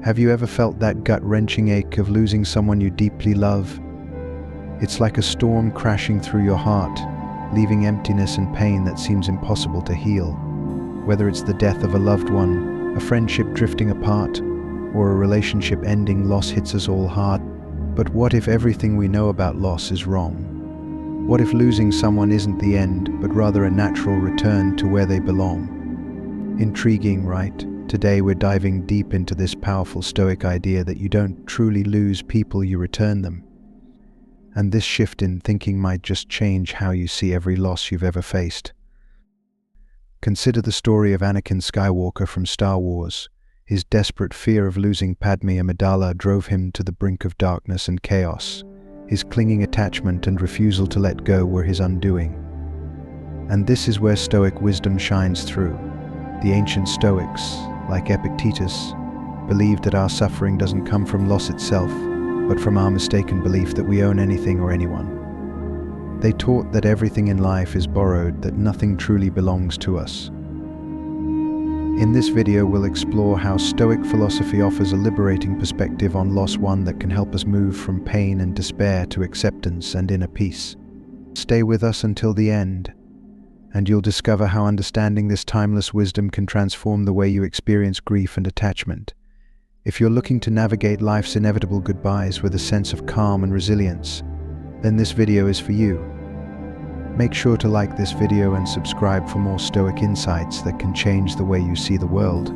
Have you ever felt that gut-wrenching ache of losing someone you deeply love? It's like a storm crashing through your heart, leaving emptiness and pain that seems impossible to heal. Whether it's the death of a loved one, a friendship drifting apart, or a relationship ending, loss hits us all hard. But what if everything we know about loss is wrong? What if losing someone isn't the end, but rather a natural return to where they belong? Intriguing, right? Today we're diving deep into this powerful Stoic idea that you don't truly lose people, you return them. And this shift in thinking might just change how you see every loss you've ever faced. Consider the story of Anakin Skywalker from Star Wars. His desperate fear of losing Padme Amidala drove him to the brink of darkness and chaos. His clinging attachment and refusal to let go were his undoing. And this is where Stoic wisdom shines through. The ancient Stoics, like Epictetus, believed that our suffering doesn't come from loss itself, but from our mistaken belief that we own anything or anyone. They taught that everything in life is borrowed, that nothing truly belongs to us. In this video, we'll explore how Stoic philosophy offers a liberating perspective on loss, one that can help us move from pain and despair to acceptance and inner peace. Stay with us until the end, and you'll discover how understanding this timeless wisdom can transform the way you experience grief and attachment. If you're looking to navigate life's inevitable goodbyes with a sense of calm and resilience, then this video is for you. Make sure to like this video and subscribe for more Stoic insights that can change the way you see the world.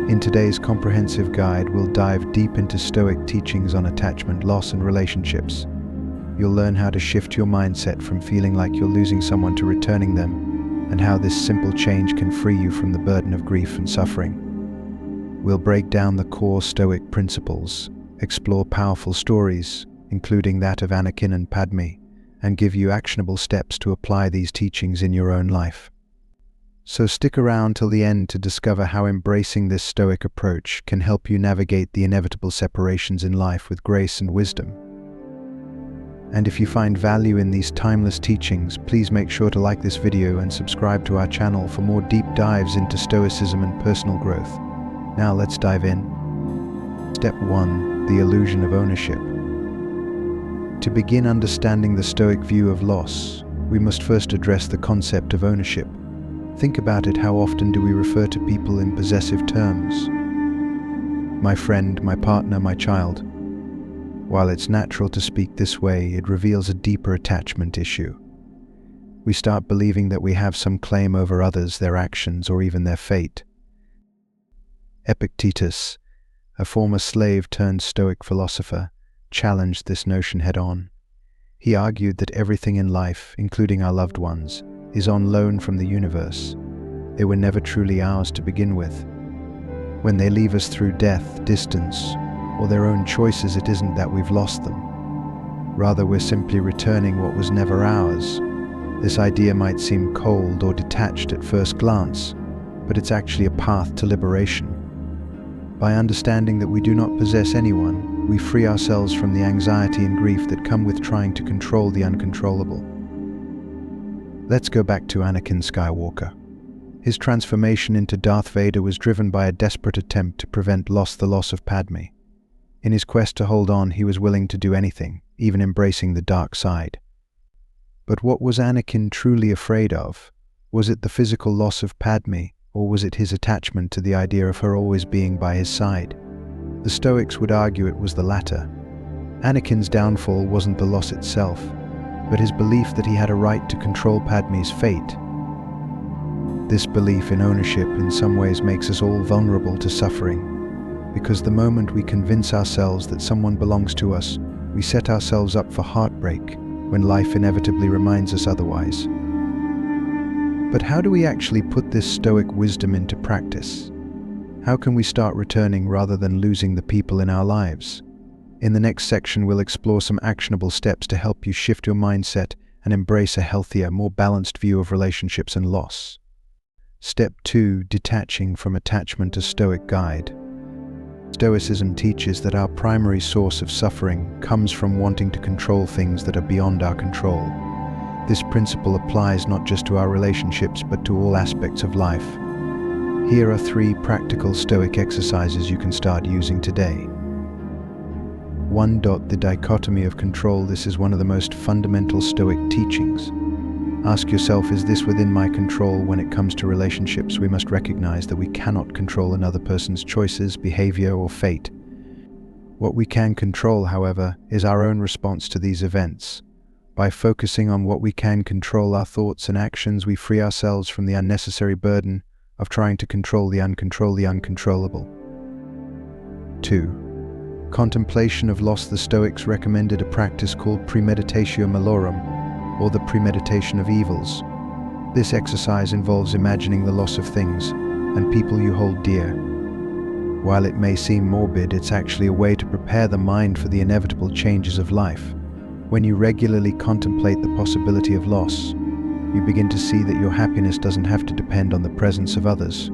In today's comprehensive guide, we'll dive deep into Stoic teachings on attachment, loss, and relationships. You'll learn how to shift your mindset from feeling like you're losing someone to returning them, and how this simple change can free you from the burden of grief and suffering. We'll break down the core Stoic principles, explore powerful stories, including that of Anakin and Padme, and give you actionable steps to apply these teachings in your own life. So stick around till the end to discover how embracing this Stoic approach can help you navigate the inevitable separations in life with grace and wisdom. And if you find value in these timeless teachings, please make sure to like this video and subscribe to our channel for more deep dives into Stoicism and personal growth. Now let's dive in. Step 1. The illusion of ownership. To begin understanding the Stoic view of loss, we must first address the concept of ownership. Think about it. How often do we refer to people in possessive terms? My friend, my partner, my child. While it's natural to speak this way, it reveals a deeper attachment issue. We start believing that we have some claim over others, their actions, or even their fate. Epictetus, a former slave turned Stoic philosopher, challenged this notion head-on. He argued that everything in life, including our loved ones, is on loan from the universe. They were never truly ours to begin with. When they leave us through death, distance, or their own choices, it isn't that we've lost them. Rather, we're simply returning what was never ours. This idea might seem cold or detached at first glance, but it's actually a path to liberation. By understanding that we do not possess anyone, we free ourselves from the anxiety and grief that come with trying to control the uncontrollable. Let's go back to Anakin Skywalker. His transformation into Darth Vader was driven by a desperate attempt to prevent the loss of Padme. In his quest to hold on, he was willing to do anything, even embracing the dark side. But what was Anakin truly afraid of? Was it the physical loss of Padme, or was it his attachment to the idea of her always being by his side? The Stoics would argue it was the latter. Anakin's downfall wasn't the loss itself, but his belief that he had a right to control Padme's fate. This belief in ownership in some ways makes us all vulnerable to suffering, because the moment we convince ourselves that someone belongs to us, we set ourselves up for heartbreak when life inevitably reminds us otherwise. But how do we actually put this Stoic wisdom into practice? How can we start returning rather than losing the people in our lives? In the next section, we'll explore some actionable steps to help you shift your mindset and embrace a healthier, more balanced view of relationships and loss. Step 2. Detaching from attachment. A Stoic guide. Stoicism teaches that our primary source of suffering comes from wanting to control things that are beyond our control. This principle applies not just to our relationships, but to all aspects of life. Here are 3 practical Stoic exercises you can start using today. 1. The dichotomy of control. This is one of the most fundamental Stoic teachings. Ask yourself, is this within my control? When it comes to relationships, we must recognize that we cannot control another person's choices, behavior, or fate. What we can control, however, is our own response to these events. By focusing on what we can control, our thoughts and actions, we free ourselves from the unnecessary burden of trying to control the uncontrollable. 2. Contemplation of loss. The Stoics recommended a practice called premeditatio malorum, or the premeditation of evils. This exercise involves imagining the loss of things and people you hold dear. While it may seem morbid, it's actually a way to prepare the mind for the inevitable changes of life. When you regularly contemplate the possibility of loss, you begin to see that your happiness doesn't have to depend on the presence of others.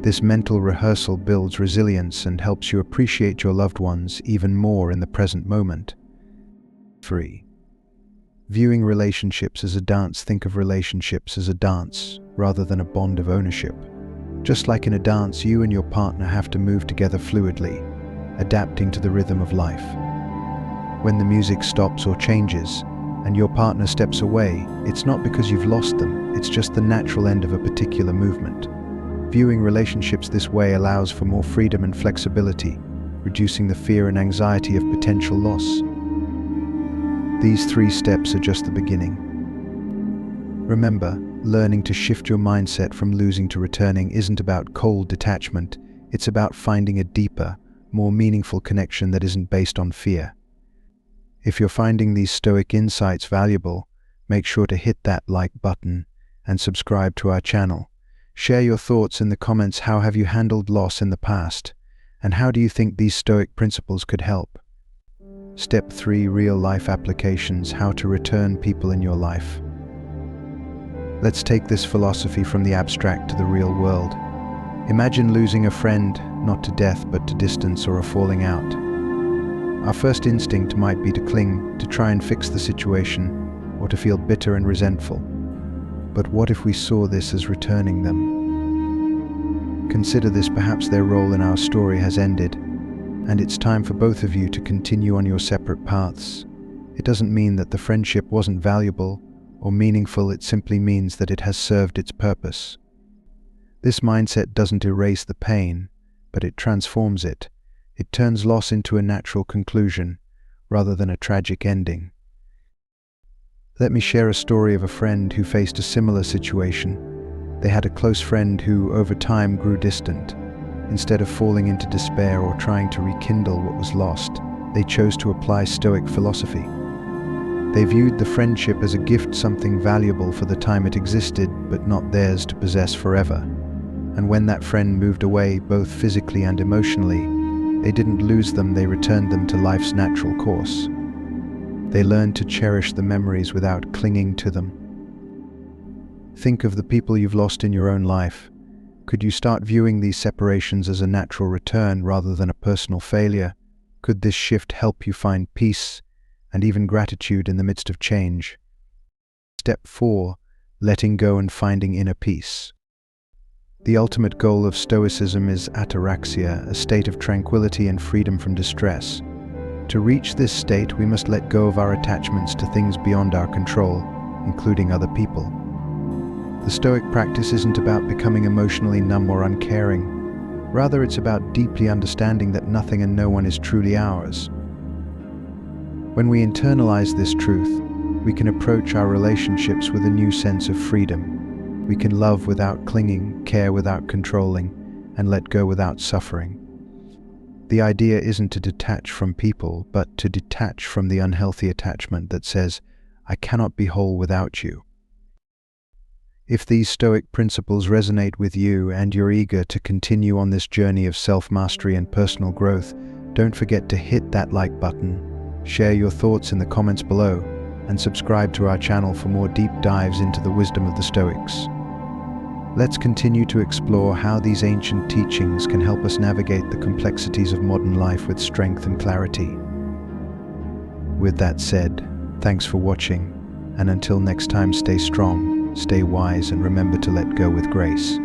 This mental rehearsal builds resilience and helps you appreciate your loved ones even more in the present moment. 3. Viewing relationships as a dance. Think of relationships as a dance rather than a bond of ownership. Just like in a dance, you and your partner have to move together fluidly, adapting to the rhythm of life. When the music stops or changes, and your partner steps away, it's not because you've lost them, it's just the natural end of a particular movement. Viewing relationships this way allows for more freedom and flexibility, reducing the fear and anxiety of potential loss. These 3 steps are just the beginning. Remember, learning to shift your mindset from losing to returning isn't about cold detachment, it's about finding a deeper, more meaningful connection that isn't based on fear. If you're finding these Stoic insights valuable, make sure to hit that like button and subscribe to our channel. Share your thoughts in the comments. How have you handled loss in the past? And how do you think these Stoic principles could help? Step 3. Real-life applications. How to return people in your life. Let's take this philosophy from the abstract to the real world. Imagine losing a friend, not to death but to distance or a falling out. Our first instinct might be to cling, to try and fix the situation, or to feel bitter and resentful. But what if we saw this as returning them? Consider this: perhaps their role in our story has ended, and it's time for both of you to continue on your separate paths. It doesn't mean that the friendship wasn't valuable or meaningful, it simply means that it has served its purpose. This mindset doesn't erase the pain, but it transforms it. It turns loss into a natural conclusion, rather than a tragic ending. Let me share a story of a friend who faced a similar situation. They had a close friend who, over time, grew distant. Instead of falling into despair or trying to rekindle what was lost, they chose to apply Stoic philosophy. They viewed the friendship as a gift, something valuable for the time it existed, but not theirs to possess forever. And when that friend moved away, both physically and emotionally, they didn't lose them, they returned them to life's natural course. They learned to cherish the memories without clinging to them. Think of the people you've lost in your own life. Could you start viewing these separations as a natural return rather than a personal failure? Could this shift help you find peace and even gratitude in the midst of change? Step 4. Letting go and finding inner peace. The ultimate goal of Stoicism is ataraxia, a state of tranquility and freedom from distress. To reach this state, we must let go of our attachments to things beyond our control, including other people. The Stoic practice isn't about becoming emotionally numb or uncaring. Rather, it's about deeply understanding that nothing and no one is truly ours. When we internalize this truth, we can approach our relationships with a new sense of freedom. We can love without clinging, care without controlling, and let go without suffering. The idea isn't to detach from people, but to detach from the unhealthy attachment that says, "I cannot be whole without you." If these Stoic principles resonate with you and you're eager to continue on this journey of self-mastery and personal growth, don't forget to hit that like button, share your thoughts in the comments below, and subscribe to our channel for more deep dives into the wisdom of the Stoics. Let's continue to explore how these ancient teachings can help us navigate the complexities of modern life with strength and clarity. With that said, thanks for watching, and until next time, stay strong, stay wise, and remember to let go with grace.